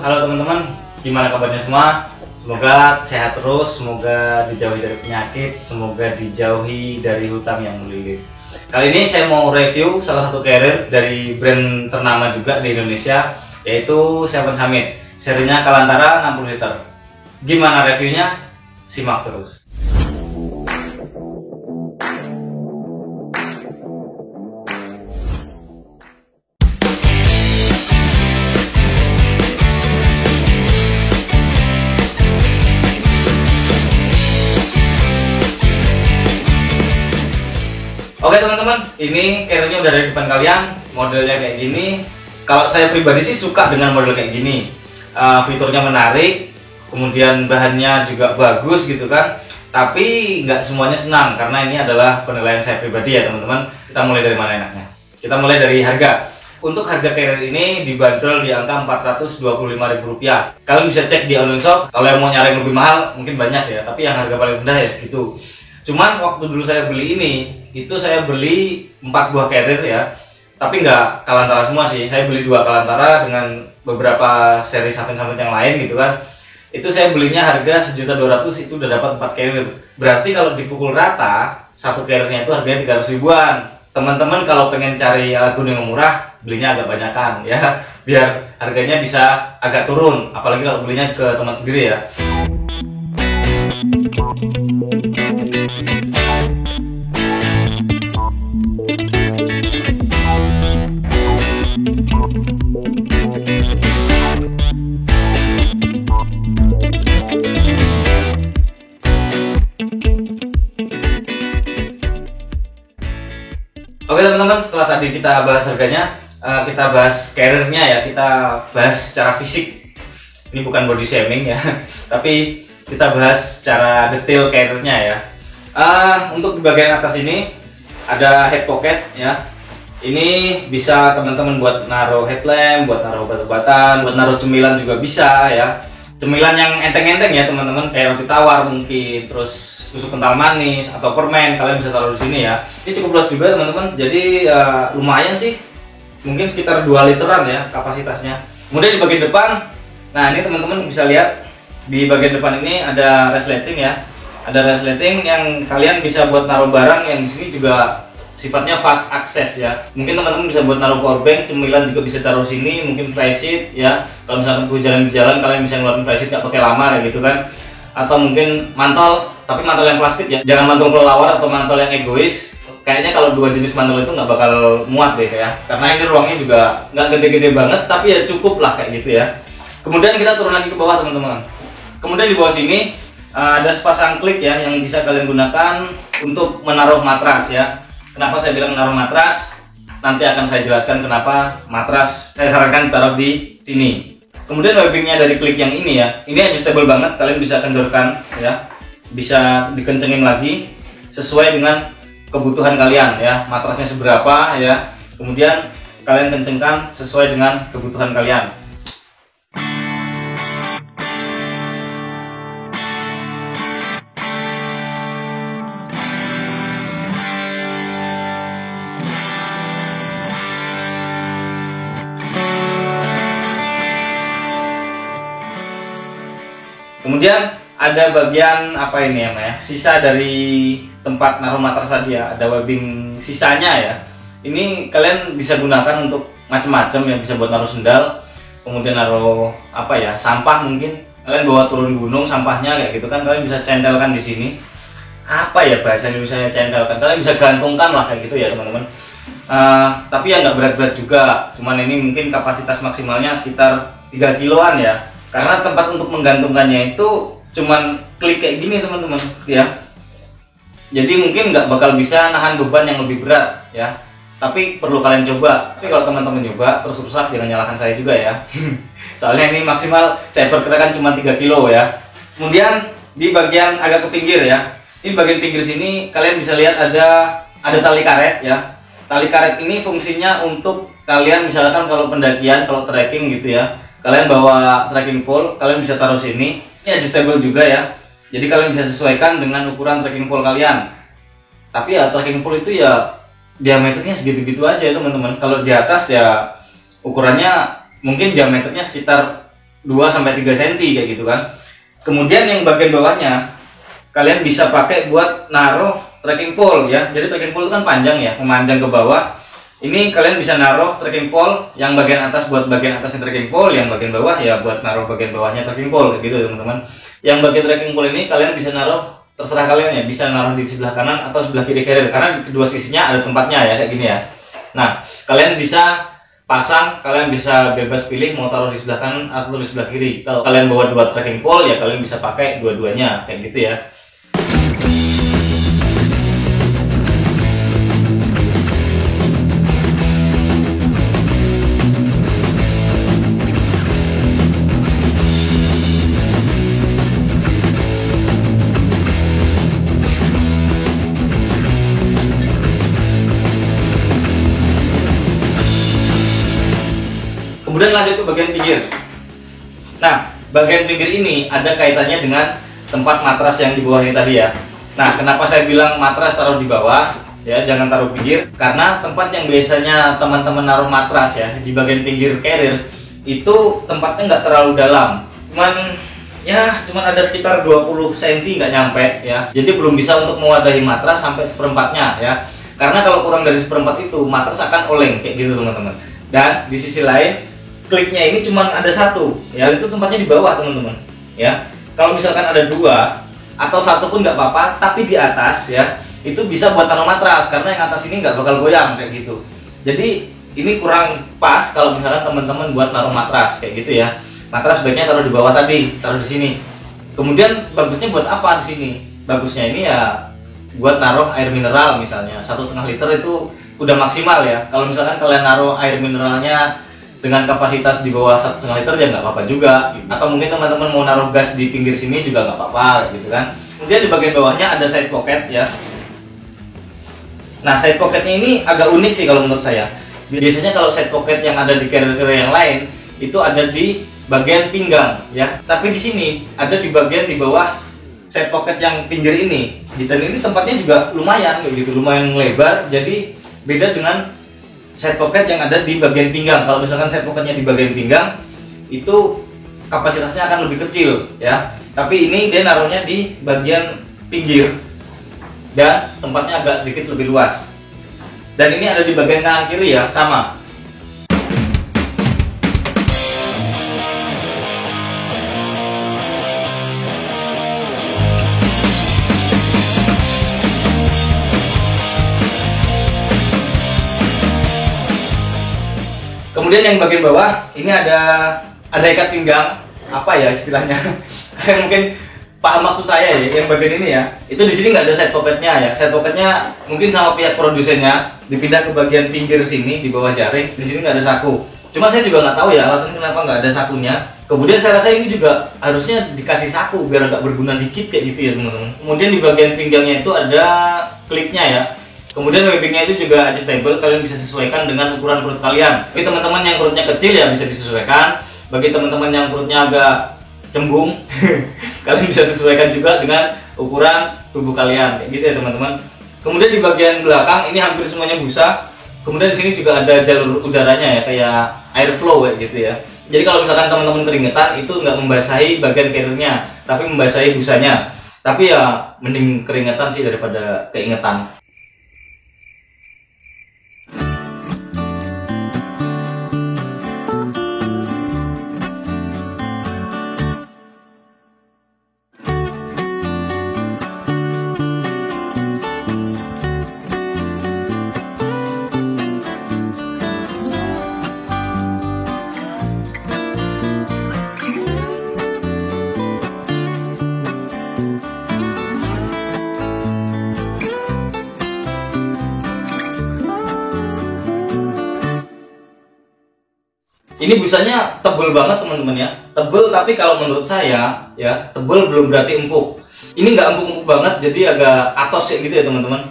Halo teman-teman, gimana kabarnya semua? Semoga sehat terus, semoga dijauhi dari penyakit, semoga dijauhi dari hutang yang melilit. Kali ini saya mau review salah satu carrier dari brand ternama juga di Indonesia, yaitu Seven Summit. Serinya Kalantara 60 liter. Gimana reviewnya? Simak terus. Oke teman-teman, ini carriernya udah ada di depan kalian. Modelnya kayak gini. Kalau saya pribadi sih suka dengan model kayak gini. Fiturnya menarik, kemudian bahannya juga bagus gitu kan. Tapi nggak semuanya senang karena ini adalah penilaian saya pribadi ya teman-teman. Kita mulai dari mana enaknya? Kita mulai dari harga. Untuk harga carrier ini dibanderol di angka Rp425.000. Kalian bisa cek di online shop. Kalau yang mau nyari yang lebih mahal mungkin banyak ya, tapi yang harga paling rendah ya segitu. Cuman waktu dulu saya beli ini, itu saya beli 4 buah carrier ya, tapi nggak Kalantara semua sih. Saya beli 2 Kalantara dengan beberapa seri Summit yang lain gitu kan. Itu saya belinya harga Rp1.200.000, itu udah dapat 4 carrier. Berarti kalau dipukul rata, satu carriernya itu harganya 300 ribuan. Teman-teman kalau pengen cari alat gunung yang murah, belinya agak banyakan ya, biar harganya bisa agak turun. Apalagi kalau belinya ke teman sendiri ya. Oke teman-teman, setelah tadi kita bahas harganya, kita bahas carriernya ya, kita bahas secara fisik. Ini bukan body shaming ya, tapi kita bahas secara detail carriernya ya. Untuk di bagian atas ini ada head pocket ya. Ini bisa teman-teman buat naruh headlamp, buat naruh obat-obatan, buat naruh cemilan juga bisa ya. Cemilan yang enteng-enteng ya teman-teman, kayak roti tawar mungkin, terus susu kental manis atau permen, kalian bisa taruh di sini ya. Ini cukup luas juga teman-teman, jadi lumayan sih, mungkin sekitar 2 literan ya kapasitasnya. Kemudian di bagian depan, nah ini teman-teman bisa lihat di bagian depan ini ada resleting ya, ada resleting yang kalian bisa buat naruh barang yang di sini juga sifatnya fast access ya. Mungkin teman-teman bisa buat naruh power bank, cemilan juga bisa taruh sini, mungkin flysheet ya. Kalau misalkan hujan di jalan kalian bisa ngeluarin flysheet nggak pakai lama kayak gitu kan. Atau mungkin mantel, tapi mantel yang plastik ya. Jangan mantel kelelawar atau mantel yang egois. Kayaknya kalau dua jenis mantel itu nggak bakal muat deh ya. Karena ini ruangnya juga nggak gede-gede banget, tapi ya cukup lah kayak gitu ya. Kemudian kita turun lagi ke bawah teman-teman. Kemudian di bawah sini ada sepasang klik ya yang bisa kalian gunakan untuk menaruh matras ya. Kenapa saya bilang menaruh matras? Nanti akan saya jelaskan kenapa matras saya sarankan taruh di sini. Kemudian webbingnya dari klik yang ini ya, ini adjustable banget, kalian bisa kendorkan ya, bisa dikencengin lagi sesuai dengan kebutuhan kalian ya, matrasnya seberapa ya, kemudian kalian kencengkan sesuai dengan kebutuhan kalian. Kemudian ada bagian apa ini ya, sisa dari tempat naruh matras tadi ya, ada webbing sisanya ya. Ini kalian bisa gunakan untuk macam-macam ya, bisa buat naruh sendal, kemudian naruh apa ya, sampah mungkin. Kalian bawa turun gunung sampahnya kayak gitu kan, kalian bisa centelkan di sini. Apa ya bahasanya, misalnya centelkan, kalian bisa gantungkan lah kayak gitu ya teman-teman. Tapi ya nggak berat-berat juga, cuman ini mungkin kapasitas maksimalnya sekitar 3 kiloan ya. Karena tempat untuk menggantungkannya itu cuman klik kayak gini teman-teman ya. Jadi mungkin nggak bakal bisa nahan beban yang lebih berat ya. Tapi perlu kalian coba. Tapi kalau teman-teman coba terus rusak jangan nyalakan saya juga ya. Soalnya ini maksimal saya perkirakan cuma 3 kilo ya. Kemudian di bagian agak ke pinggir ya. Ini bagian pinggir sini kalian bisa lihat ada tali karet ya. Tali karet ini fungsinya untuk kalian misalkan kalau pendakian, kalau trekking gitu ya. Kalian bawa trekking pole, kalian bisa taruh sini. Ini adjustable juga ya. Jadi kalian bisa sesuaikan dengan ukuran trekking pole kalian. Tapi ya trekking pole itu ya diameternya segitu-gitu aja teman-teman. Kalau di atas ya ukurannya mungkin diameternya sekitar 2 sampai 3 cm kayak gitu kan. Kemudian yang bagian bawahnya kalian bisa pakai buat naruh trekking pole ya. Jadi trekking pole itu kan panjang ya, memanjang ke bawah. Ini kalian bisa naruh trekking pole, yang bagian atas buat bagian atasnya trekking pole, yang bagian bawah ya buat naruh bagian bawahnya trekking pole gitu teman-teman. Yang bagian trekking pole ini kalian bisa naruh, terserah kalian ya, bisa naruh di sebelah kanan atau sebelah kiri carrier karena di kedua sisinya ada tempatnya ya kayak gini ya. Nah, kalian bisa pasang, kalian bisa bebas pilih mau taruh di sebelah kanan atau di sebelah kiri. Kalau kalian bawa 2 trekking pole ya kalian bisa pakai dua-duanya kayak gitu ya. Kemudian lanjut ke bagian pinggir. Nah, bagian pinggir ini ada kaitannya dengan tempat matras yang di bawah ini tadi ya. Nah, kenapa saya bilang matras taruh di bawah ya, jangan taruh pinggir? Karena tempat yang biasanya teman-teman naruh matras ya di bagian pinggir carrier itu tempatnya nggak terlalu dalam, cuman ada sekitar 20 cm nggak nyampe ya. Jadi belum bisa untuk mewadahi matras sampai seperempatnya ya. Karena kalau kurang dari seperempat itu matras akan oleng kayak gitu teman-teman. Dan di sisi lain kliknya ini cuma ada 1 ya, itu tempatnya di bawah teman-teman ya. Kalau misalkan ada 2 atau 1 pun nggak apa-apa, tapi di atas ya itu bisa buat taruh matras karena yang atas ini nggak bakal goyang kayak gitu. Jadi ini kurang pas kalau misalkan teman-teman buat naruh matras kayak gitu ya. Matras sebaiknya taruh di bawah tadi, taruh di sini. Kemudian bagusnya buat apa di sini? Bagusnya ini ya buat naruh air mineral misalnya 1,5 liter itu udah maksimal ya. Kalau misalkan kalian naruh air mineralnya dengan kapasitas di bawah 1,5 liter ya nggak apa-apa juga. Atau mungkin teman-teman mau naruh gas di pinggir sini juga nggak apa-apa gitu kan. Kemudian di bagian bawahnya ada side pocket ya. Nah, side pocketnya ini agak unik sih kalau menurut saya. Biasanya kalau side pocket yang ada di carrier yang lain itu ada di bagian pinggang ya. Tapi di sini ada di bagian di bawah side pocket yang pinggir ini. Dan ini tempatnya juga lumayan gitu, lumayan lebar. Jadi beda dengan side pocket yang ada di bagian pinggang. Kalau misalkan side pocketnya di bagian pinggang itu kapasitasnya akan lebih kecil ya. Tapi ini dia naruhnya di bagian pinggir dan tempatnya agak sedikit lebih luas. Dan ini ada di bagian kanan kiri ya, sama. Kemudian yang bagian bawah ini ada ikat pinggang, apa ya istilahnya? Kalian mungkin paham maksud saya ya. Yang bagian ini ya, itu di sini nggak ada side pocketnya ya. Side pocketnya mungkin sama pihak produsennya dipindah ke bagian pinggir sini di bawah jaring. Di sini nggak ada saku. Cuma saya juga nggak tahu ya alasan kenapa nggak ada sakunya. Kemudian saya rasa ini juga harusnya dikasih saku biar agak berguna dikit kayak gitu ya teman-teman. Kemudian di bagian pinggangnya itu ada klipnya ya. Kemudian webbingnya itu juga adjustable, kalian bisa sesuaikan dengan ukuran perut kalian. Bagi teman-teman yang perutnya kecil ya bisa disesuaikan. Bagi teman-teman yang perutnya agak cembung, kalian bisa sesuaikan juga dengan ukuran tubuh kalian, kayak gitu ya teman-teman. Kemudian di bagian belakang ini hampir semuanya busa. Kemudian di sini juga ada jalur udaranya ya, kayak airflow kayak gitu ya. Jadi kalau misalkan teman-teman keringetan itu nggak membasahi bagian carriernya, tapi membasahi busanya. Tapi ya mending keringetan sih daripada keingetan. Ini busanya tebel banget teman-teman ya, tebel, tapi kalau menurut saya ya tebel belum berarti empuk. Ini nggak empuk-empuk banget, jadi agak atos ya gitu ya teman-teman.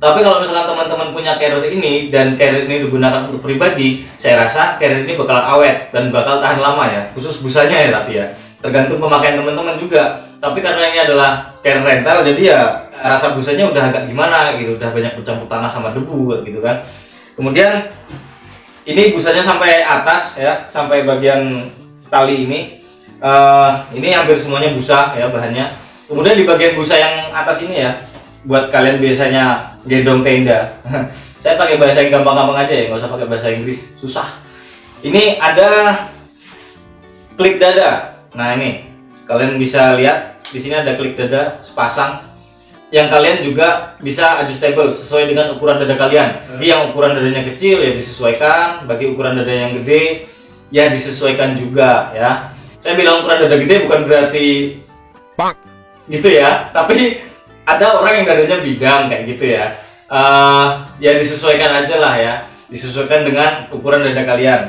Tapi kalau misalkan teman-teman punya carrier ini dan carrier ini digunakan untuk pribadi, saya rasa carrier ini bakal awet dan bakal tahan lama ya, khusus busanya ya. Tapi ya tergantung pemakaian teman-teman juga. Tapi karena ini adalah carrier rental, jadi ya rasa busanya udah agak gimana gitu, udah banyak bercampur tanah sama debu gitu kan. Kemudian ini busanya sampai atas ya, sampai bagian tali ini. Ini hampir semuanya busa ya bahannya. Kemudian di bagian busa yang atas ini ya, buat kalian biasanya gendong tenda. Saya pakai bahasa yang gampang-gampang aja ya, nggak usah pakai bahasa Inggris, susah. Ini ada klik dada. Nah ini kalian bisa lihat di sini ada klik dada sepasang, yang kalian juga bisa adjustable sesuai dengan ukuran dada kalian. Jadi yang ukuran dadanya kecil ya disesuaikan, bagi ukuran dada yang gede ya disesuaikan juga ya. Saya bilang ukuran dada gede bukan berarti gitu ya, tapi ada orang yang dadanya bidang kayak gitu ya. Ya disesuaikan aja lah ya, disesuaikan dengan ukuran dada kalian.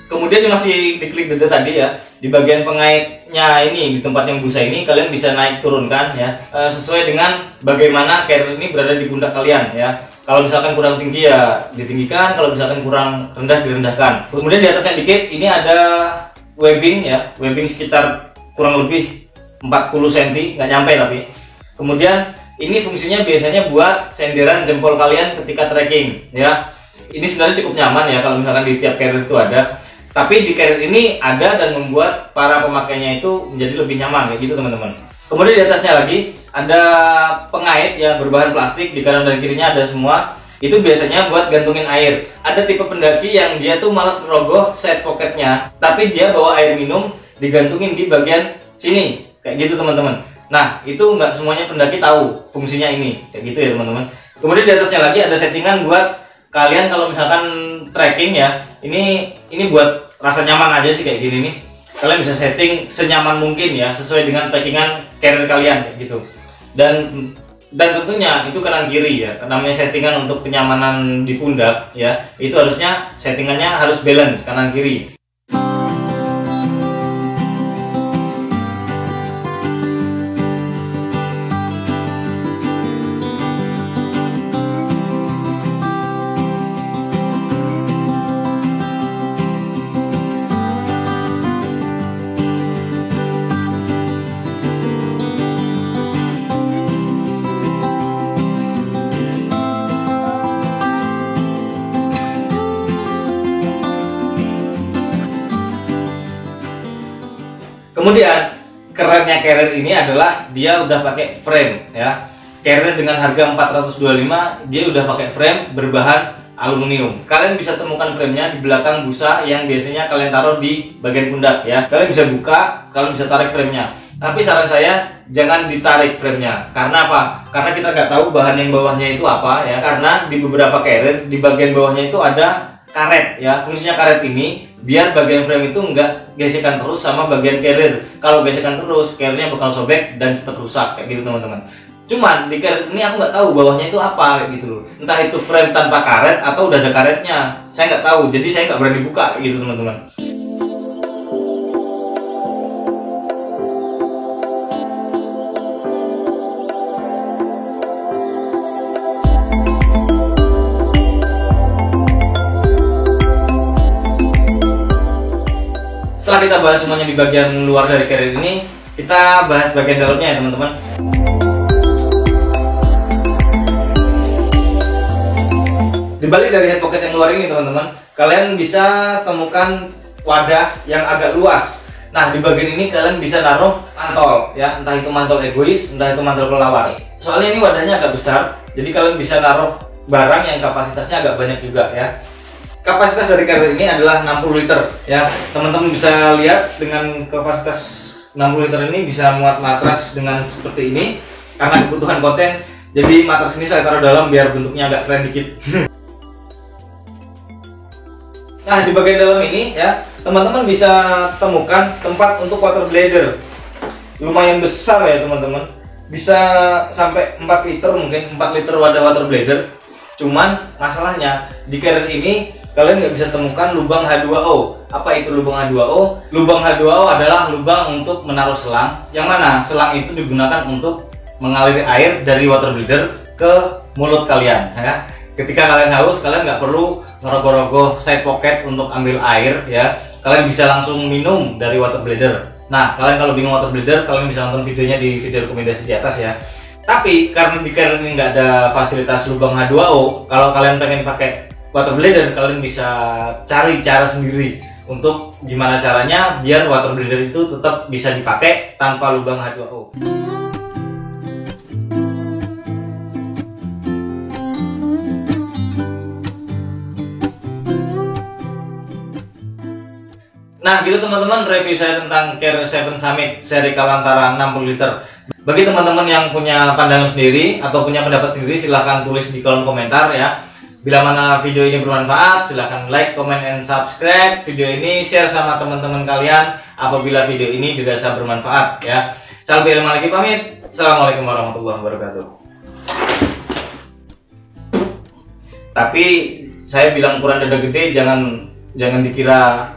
Kemudian masih diklik dada tadi ya, di bagian pengaitnya ini, di tempat yang busa ini kalian bisa naik turunkan ya, sesuai dengan bagaimana carrier ini berada di pundak kalian ya. Kalau misalkan kurang tinggi ya ditinggikan, kalau misalkan kurang rendah direndahkan. Kemudian di atasnya dikit ini ada webbing ya, webbing sekitar kurang lebih 40 cm, nggak nyampe tapi. Kemudian ini fungsinya biasanya buat senderan jempol kalian ketika trekking ya. Ini sebenarnya cukup nyaman ya kalau misalkan di tiap carrier itu ada. Tapi di carrier ini ada dan membuat para pemakainya itu menjadi lebih nyaman kayak gitu teman-teman. Kemudian di atasnya lagi ada pengait ya berbahan plastik, di kanan dan kirinya ada semua. Itu biasanya buat gantungin air. Ada tipe pendaki yang dia tuh malas merogoh side pocketnya, tapi dia bawa air minum digantungin di bagian sini kayak gitu teman-teman. Nah itu nggak semuanya pendaki tahu fungsinya ini kayak gitu ya teman-teman. Kemudian di atasnya lagi ada settingan buat kalian kalau misalkan trekking ya, ini buat rasa nyaman aja sih kayak gini nih. Kalian bisa setting senyaman mungkin ya, sesuai dengan packingan carrier kalian kayak gitu. Dan tentunya itu kanan kiri ya, namanya settingan untuk kenyamanan di pundak ya. Itu harusnya settingannya harus balance kanan kiri. Kemudian kerennya carrier ini adalah dia udah pakai frame ya. Carrier dengan harga 425 dia udah pakai frame berbahan aluminium. Kalian bisa temukan framenya di belakang busa yang biasanya kalian taruh di bagian pundak ya. Kalian bisa buka, kalian bisa tarik framenya. Tapi saran saya jangan ditarik framenya. Karena apa? Karena kita nggak tahu bahan yang bawahnya itu apa ya. Karena di beberapa carrier di bagian bawahnya itu ada karet ya. Fungsinya karet ini biar bagian frame itu enggak gesekan terus sama bagian carrier. Kalau gesekan terus, carriernya bakal sobek dan cepat rusak kayak gitu teman-teman. Cuman di carrier ini aku nggak tahu bawahnya itu apa kayak gitu loh. Entah itu frame tanpa karet atau udah ada karetnya, saya nggak tahu. Jadi saya nggak berani buka kayak gitu teman-teman. Setelah kita bahas semuanya di bagian luar dari carrier ini, kita bahas bagian dalamnya ya teman-teman. Di balik dari head pocket yang luar ini teman-teman, kalian bisa temukan wadah yang agak luas. Nah di bagian ini kalian bisa naruh mantol ya, entah itu mantol egois, entah itu mantol kelelawar. Soalnya ini wadahnya agak besar, jadi kalian bisa naruh barang yang kapasitasnya agak banyak juga ya. Kapasitas dari carrier ini adalah 60 liter ya. Teman-teman bisa lihat dengan kapasitas 60 liter ini bisa muat matras dengan seperti ini. Karena kebutuhan konten, jadi matras ini saya taruh dalam biar bentuknya agak keren dikit. Nah di bagian dalam ini ya, teman-teman bisa temukan tempat untuk water bladder. Lumayan besar ya teman-teman. Bisa sampai 4 liter mungkin, 4 liter wadah water bladder. Cuman masalahnya di carrier ini kalian nggak bisa temukan lubang H2O. Apa itu lubang H2O? Lubang H2O adalah lubang untuk menaruh selang, yang mana selang itu digunakan untuk mengaliri air dari water bleeder ke mulut kalian ya. Ketika kalian haus, kalian nggak perlu ngerogoh-rogoh side pocket untuk ambil air ya. Kalian bisa langsung minum dari water bleeder. Nah, kalian kalau bingung water bleeder, kalian bisa nonton videonya di video rekomendasi di atas ya. Tapi karena di carrier ini nggak ada fasilitas lubang H2O, kalau kalian pengen pakai water bleeder, kalian bisa cari cara sendiri untuk gimana caranya biar water bleeder itu tetap bisa dipakai tanpa lubang H2O. Nah gitu teman-teman, review saya tentang Carrier 7 Summit seri Kawantara 60 liter. Bagi teman-teman yang punya pandangan sendiri atau punya pendapat sendiri, silahkan tulis di kolom komentar ya. Bila mana video ini bermanfaat, silahkan like, comment, and subscribe video ini, share sama teman-teman kalian apabila video ini dirasa bermanfaat ya. Sampai jumpa lagi, pamit. Assalamualaikum warahmatullahi wabarakatuh. Tapi saya bilang ukuran dada gede, jangan dikira